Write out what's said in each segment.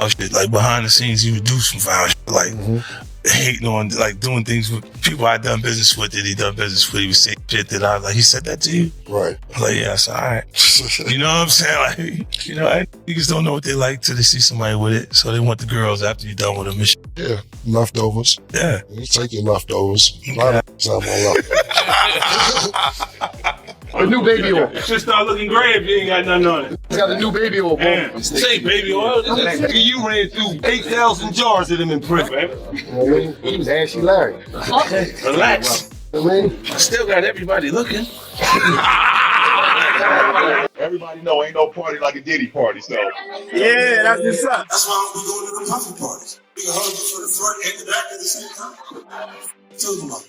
shit. Like behind the scenes, he would do some foul shit, like hating on, like doing things with people I done business with that he done business with. He was saying shit that I like. He said that to you, right? Like, yeah, it's all right. You know what I'm saying? Like, you know, niggas don't know what they like till they see somebody with it, so they want the girls after you're done with them. Yeah, leftovers. Yeah, you take your leftovers. A lot of time on leftovers. A new baby oil. It should start looking gray if you ain't got nothing on it. It's got a new baby oil. Say baby oil. Nigga, you ran through 8,000 jars of them in prison. He was Ashy Larry. Relax. I still got everybody looking. Everybody know ain't no party like a Diddy party, so. Yeah, that's what's up. That's why we going to the puffin parties. We can hug you for the front and the back at the same time. Tell them about it.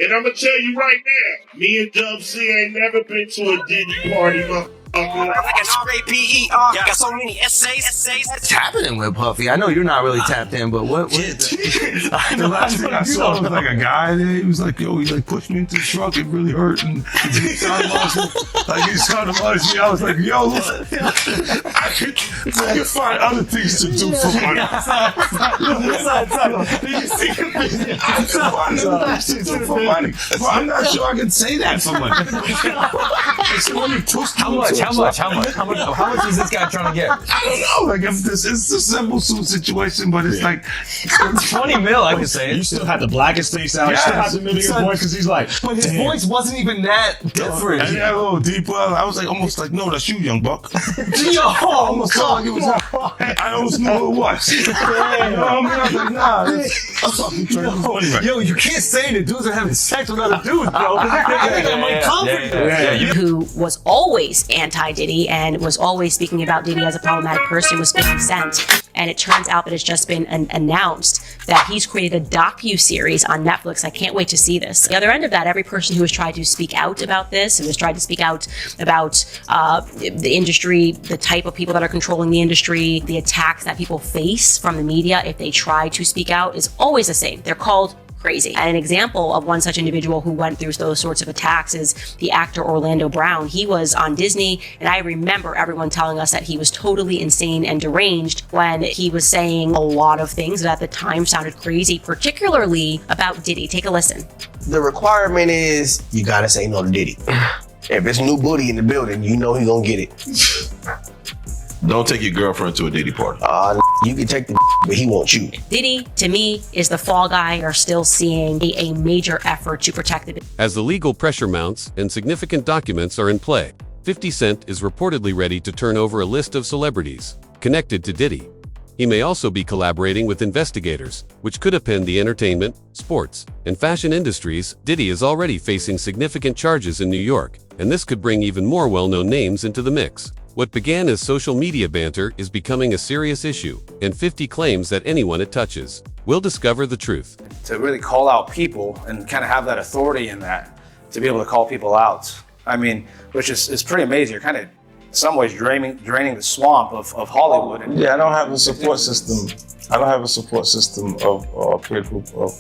And I'm gonna tell you right now, me and Dub C ain't never been to a Diddy party, motherfucker. Like a straight PER, got so many essays. What's happening with Puffy? I know you're not really tapped in, but what is it? The last thing I saw was like a guy there. He was like, yo, he like pushed me into the truck. It really hurt. And he started watching me. I was like, yo, I can find other things to do for money. I'm not sure I can say that for money. How much is this guy trying to get? I don't know. Like, if this is a simple suit situation, but it's like 20 mil, I could say. You still have the blackest face out. You still have the biggest voice because he's like, but his voice wasn't even that different. And a little deeper. I was like, almost like, no, that's you, young buck. Yo, almost felt like it was. I almost knew who it was. You know what I mean? I was like, nah, I'm fucking trying to funny, right? Yo, you can't say that dudes are having sex with other dudes, bro. Who was always anti-Diddy and was always speaking about Diddy as a problematic person, was 50 Cent. And it turns out that it's just been announced that he's created a docu-series on Netflix. I can't wait to see this. The other end of that, every person who has tried to speak out about this, who has tried to speak out about the industry, the type of people that are controlling the industry, the attacks that people face from the media if they try to speak out, is always the same. They're called crazy. And an example of one such individual who went through those sorts of attacks is the actor Orlando Brown. He was on Disney, and I remember everyone telling us that he was totally insane and deranged when he was saying a lot of things that at the time sounded crazy, particularly about Diddy. Take a listen. The requirement is you gotta say no to Diddy. If it's new booty in the building, you know he gonna get it. Don't take your girlfriend to a Diddy party. You can take the but he wants you. Diddy, to me, is the fall guy. Are still seeing a major effort to protect the... As the legal pressure mounts and significant documents are in play, 50 Cent is reportedly ready to turn over a list of celebrities connected to Diddy. He may also be collaborating with investigators, which could upend the entertainment, sports, and fashion industries. Diddy is already facing significant charges in New York, and this could bring even more well-known names into the mix. What began as social media banter is becoming a serious issue, and 50 claims that anyone it touches will discover the truth. To really call out people and kind of have that authority in that, to be able to call people out, I mean, which is pretty amazing. You're kind of, in some ways, draining the swamp of Hollywood. Yeah, I don't have a support system. I don't have a support system of a peer group of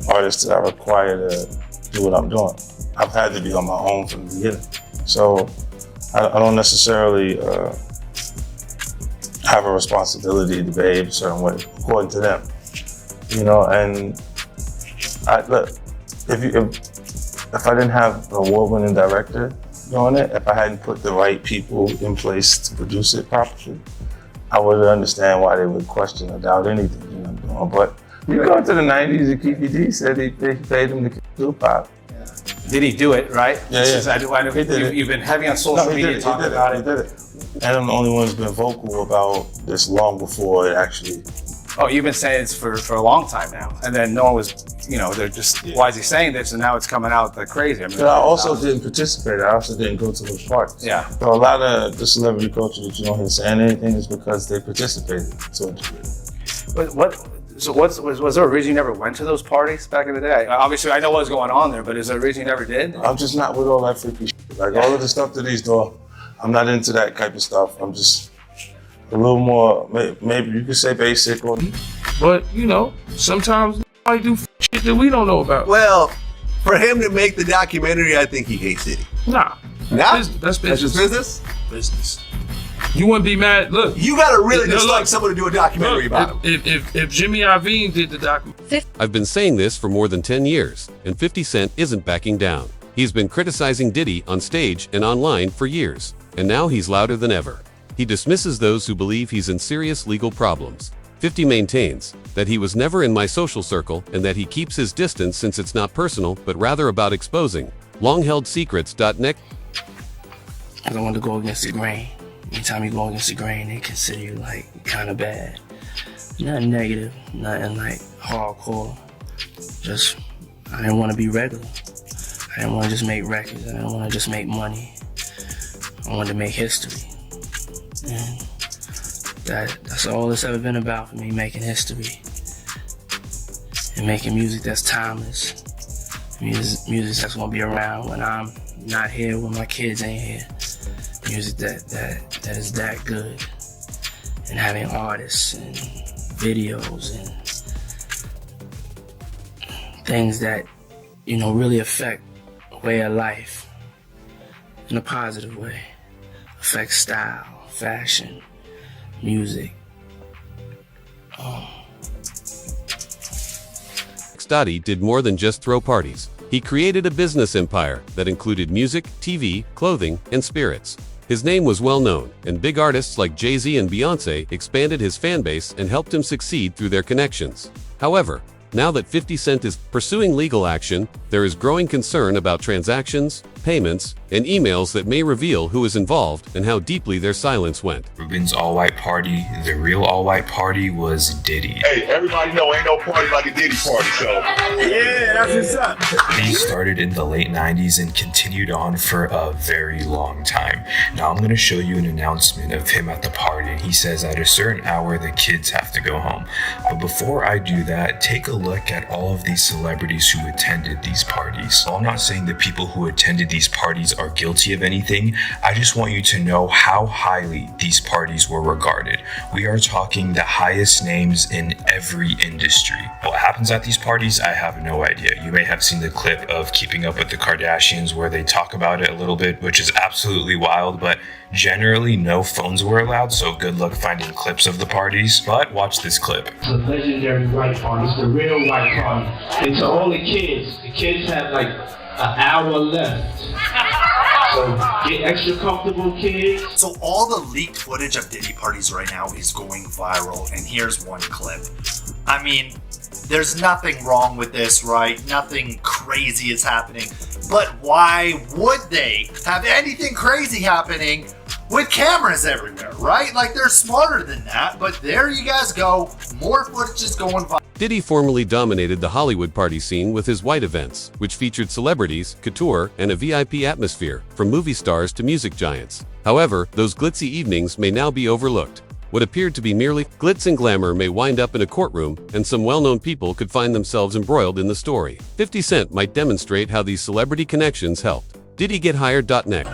artists that I require to do what I'm doing. I've had to be on my own from the beginning. So I don't necessarily have a responsibility to behave a certain way, according to them. You know, and look, if I didn't have an award-winning director doing it, if I hadn't put the right people in place to produce it properly, I would understand why they would question or doubt anything you know I'm doing. But you go to the 90s, and Keefy D said they paid him to do pop. Did he do it, right? Yeah, I know you've been heavy on social media talking about it. He did it. And I'm the only one who's been vocal about this long before it actually. Oh, you've been saying this for a long time now. And then no one was, they're just, why is he saying this? And now it's coming out like crazy. I mean, but I also didn't participate. I also didn't go to those parties. Yeah. So a lot of the celebrity culture that you don't hear saying anything is because they participated to a degree. Was there a reason you never went to those parties back in the day? Obviously, I know what was going on there, but is there a reason you never did? I'm just not with all that freaky shit. Like all of the stuff that he's doing, I'm not into that type of stuff. I'm just a little more, maybe you could say basic. But, sometimes I do shit that we don't know about. Well, for him to make the documentary, I think he hates Diddy. Nah. Nah? That's business. That's business? Business. You wouldn't be mad. Look, You gotta really look, dislike someone to do a documentary look, about him. if Jimmy Iovine did the documentary. I've been saying this for more than 10 years, and 50 Cent isn't backing down. He's been criticizing Diddy on stage and online for years, and now he's louder than ever. He dismisses those who believe he's in serious legal problems. 50 maintains that he was never in my social circle and that he keeps his distance since it's not personal, but rather about exposing long-held secrets.net. I don't want to go against the grain. Anytime you go against the grain, they consider you like kind of bad. Nothing negative, nothing like hardcore. Just, I didn't want to be regular. I didn't want to just make records. I didn't want to just make money. I wanted to make history. And that's all it's ever been about for me, making history. And making music that's timeless. Music that's going to be around when I'm not here, when my kids ain't here. Music that is that good, and having artists and videos and things that really affect way of life in a positive way, affect style, fashion, music. Diddy did more than just throw parties. He created a business empire that included music, TV, clothing, and spirits. His name was well known, and big artists like Jay-Z and Beyonce expanded his fan base and helped him succeed through their connections. However, now that 50 Cent is pursuing legal action, there is growing concern about transactions, payments, and emails that may reveal who is involved and how deeply their silence went. Ruben's all-white party, the real all-white party was Diddy. Hey, everybody know ain't no party like a Diddy party, so. Yeah, that's what's up. He started in the late 90s and continued on for a very long time. Now I'm going to show you an announcement of him at the party, and he says at a certain hour the kids have to go home. But before I do that, take a look at all of these celebrities who attended these parties. I'm not saying the people who attended these parties are guilty of anything. I just want you to know how highly these parties were regarded. We are talking the highest names in every industry. What happens at these parties, I have no idea. You may have seen the clip of Keeping Up with the Kardashians where they talk about it a little bit, which is absolutely wild, but generally no phones were allowed, so good luck finding clips of the parties. But watch this clip. It's a legendary white party. It's the real white party. And to all the kids have like an hour left. So get extra comfortable, kids. So all the leaked footage of Diddy parties right now is going viral, and here's one clip. I mean, there's nothing wrong with this, right? Nothing crazy is happening. But why would they have anything crazy happening with cameras everywhere, right? Like, they're smarter than that, but there you guys go. More footage is going viral. Diddy formerly dominated the Hollywood party scene with his white events, which featured celebrities, couture, and a VIP atmosphere, from movie stars to music giants. However, those glitzy evenings may now be overlooked. What appeared to be merely glitz and glamour may wind up in a courtroom, and some well-known people could find themselves embroiled in the story. 50 Cent might demonstrate how these celebrity connections helped. DiddyGetHired.net.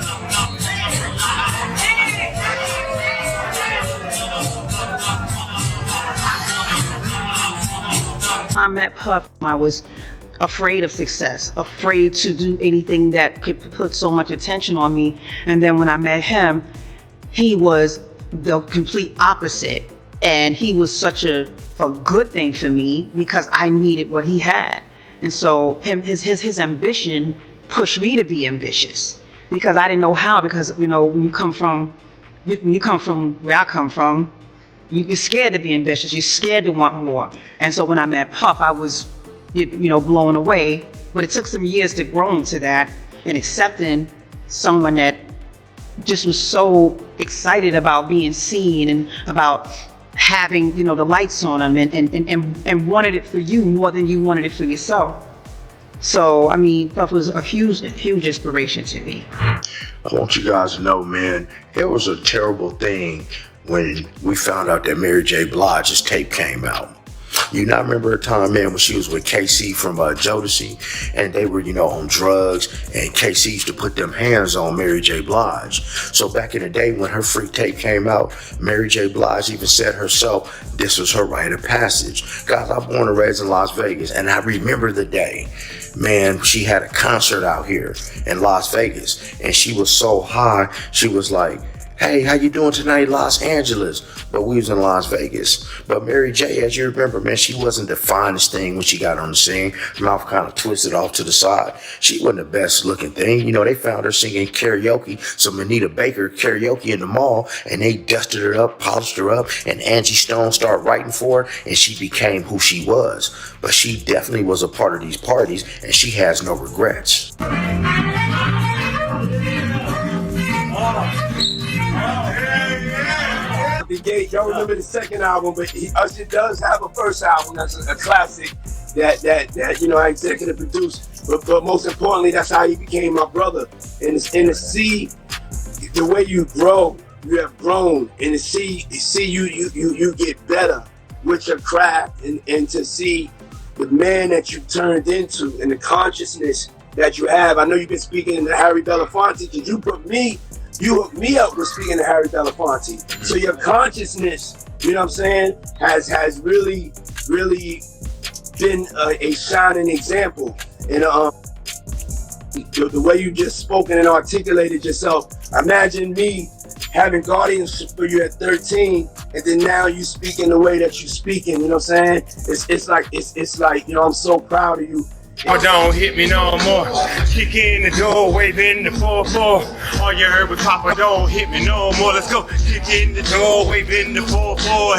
I met Puff, I was afraid of success, afraid to do anything that could put so much attention on me. And then when I met him, he was the complete opposite. And he was such a good thing for me because I needed what he had. And so his ambition pushed me to be ambitious because I didn't know how, because when you come from where I come from, you're scared to be ambitious. You're scared to want more. And so when I met Puff, I was, blown away. But it took some years to grow into that and accepting someone that just was so excited about being seen and about having, the lights on them and wanted it for you more than you wanted it for yourself. So, Puff was a huge inspiration to me. I want you guys to know, man, it was a terrible thing when we found out that Mary J. Blige's tape came out. You not remember a time, man, when she was with KC from Jodeci, and they were, on drugs, and KC used to put them hands on Mary J. Blige. So back in the day when her freak tape came out, Mary J. Blige even said herself, this was her rite of passage. Guys, I'm born and raised in Las Vegas, and I remember the day, man, she had a concert out here in Las Vegas, and she was so high, she was like, hey, how you doing tonight, Los Angeles? But we was in Las Vegas. But Mary J, as you remember, man, she wasn't the finest thing when she got on the scene. Mouth kind of twisted off to the side. She wasn't the best looking thing. You know, they found her singing karaoke, some Anita Baker karaoke in the mall, and they dusted her up, polished her up, and Angie Stone started writing for her, and she became who she was. But she definitely was a part of these parties, and she has no regrets. Y'all remember the second album, but Usher does have a first album that's a classic that you know I executive produced. But most importantly, that's how he became my brother. And to see the way you grow, you have grown, and to see you get better with your craft, and to see the man that you turned into and the consciousness that you have. I know you've been speaking to Harry Belafonte, because you hooked me up with speaking to Harry Belafonte. So your consciousness, you know what I'm saying, has really been a shining example. And the way you just spoken and articulated yourself, imagine me having guardianship for you at 13, and then now you speaking the way that you speaking, you know what I'm saying? It's like, you know, I'm so proud of you. Oh, don't hit me no more. Kick in the door, waving the 4-4. All you heard was Papa, don't hit me no more. Let's go. Kick in the door, waving the 4-4.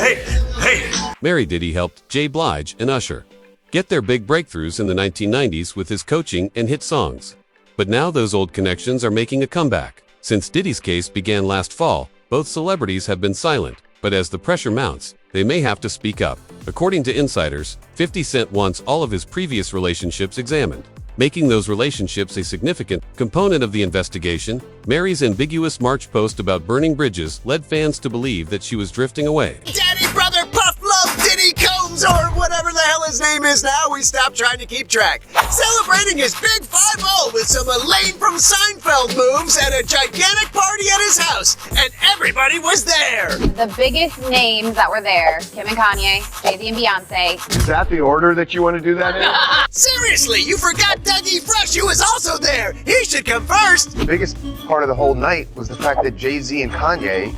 Hey. Mary Diddy helped J. Blige and Usher get their big breakthroughs in the 1990s with his coaching and hit songs. But now those old connections are making a comeback. Since Diddy's case began last fall, both celebrities have been silent, but as the pressure mounts, they may have to speak up. According to insiders, 50 Cent wants all of his previous relationships examined, making those relationships a significant component of the investigation. Mary's ambiguous March post about burning bridges led fans to believe that she was drifting away. Daddy, brother, Puff Love, Diddy Combs, or whatever the hell his name is now, we stopped trying to keep track. Celebrating his big 5-0 with some Elaine from Seinfeld moves at a gigantic party at his house, and everybody was there. The biggest names that were there, Kim and Kanye, Jay-Z and Beyonce. Is that the order that you want to do that in? Seriously, you forgot Dougie Fresh, who was also there. He should come first. The biggest part of the whole night was the fact that Jay-Z and Kanye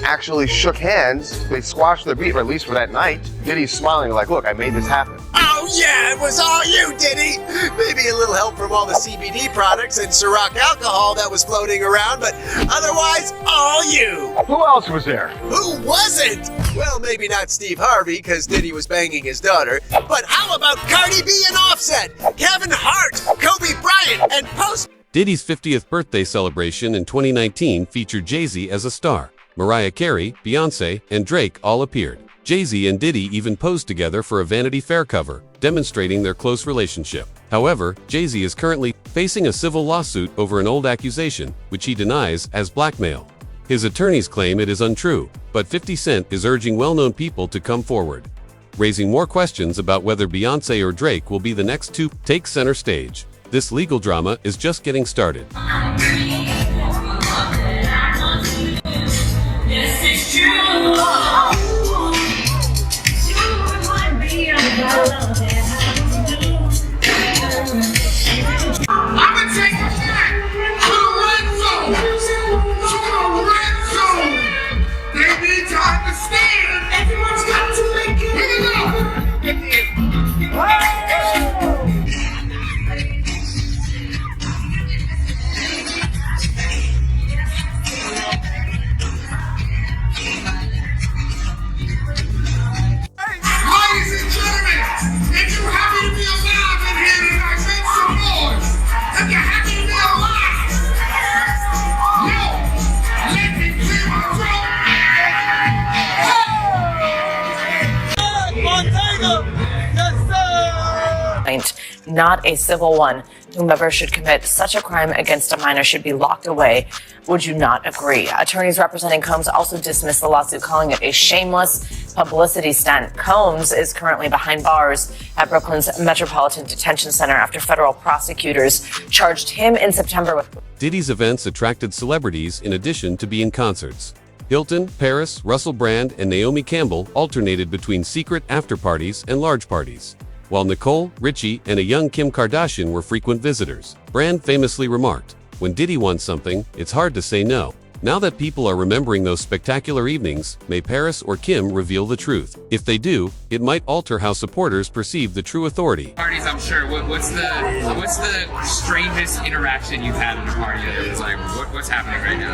actually shook hands. They squashed their beef, or at least for that night. Diddy's smiling like, look, I made this happen. Oh yeah, it was all you, Diddy. Maybe a little help from all the CBD products and Ciroc alcohol that was floating around, but otherwise, all you. Who else was there? Who wasn't? Well, maybe not Steve Harvey, because Diddy was banging his daughter. But how about Cardi B and Offset, Kevin Hart, Kobe Bryant, and Post? Diddy's 50th birthday celebration in 2019 featured Jay-Z as a star. Mariah Carey, Beyonce, and Drake all appeared. Jay-Z and Diddy even posed together for a Vanity Fair cover, demonstrating their close relationship. However, Jay-Z is currently facing a civil lawsuit over an old accusation, which he denies as blackmail. His attorneys claim it is untrue, but 50 Cent is urging well-known people to come forward, raising more questions about whether Beyonce or Drake will be the next to take center stage. This legal drama is just getting started. Not a civil one. Whomever should commit such a crime against a minor should be locked away. Would you not agree? Attorneys representing Combs also dismissed the lawsuit, calling it a shameless publicity stunt. Combs is currently behind bars at Brooklyn's Metropolitan Detention Center after federal prosecutors charged him in September with... Diddy's events attracted celebrities in addition to being concerts. Hilton, Paris, Russell Brand, and Naomi Campbell alternated between secret after-parties and large parties, while Nicole, Richie, and a young Kim Kardashian were frequent visitors. Brand famously remarked, "When Diddy wants something, it's hard to say no." Now that people are remembering those spectacular evenings, may Paris or Kim reveal the truth. If they do, it might alter how supporters perceive the true authority. Parties, I'm sure. What's the strangest interaction you've had at a party that was like, what's happening right now?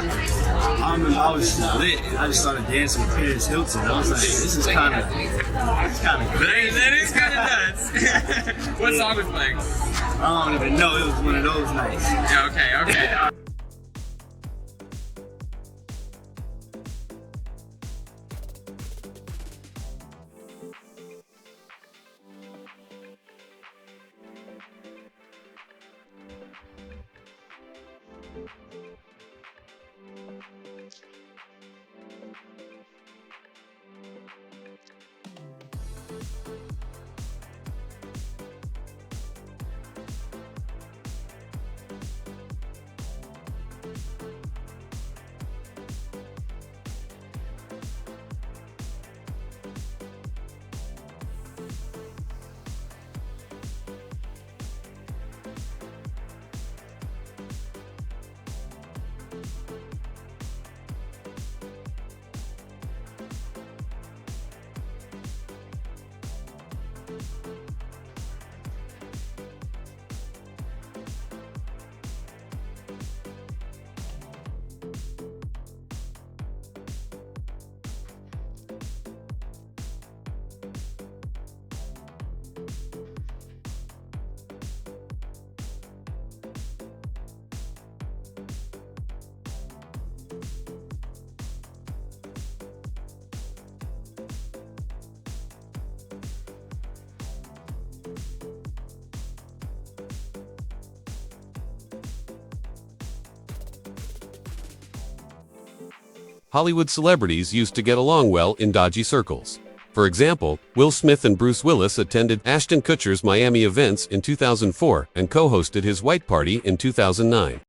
I was lit. I just started dancing with Paris Hilton. I was like, this is kind of crazy. That is kind of nuts. What song was playing? I don't even know. It was one of those nights. Yeah, okay. Hollywood celebrities used to get along well in dodgy circles. For example, Will Smith and Bruce Willis attended Ashton Kutcher's Miami events in 2004 and co-hosted his white party in 2009.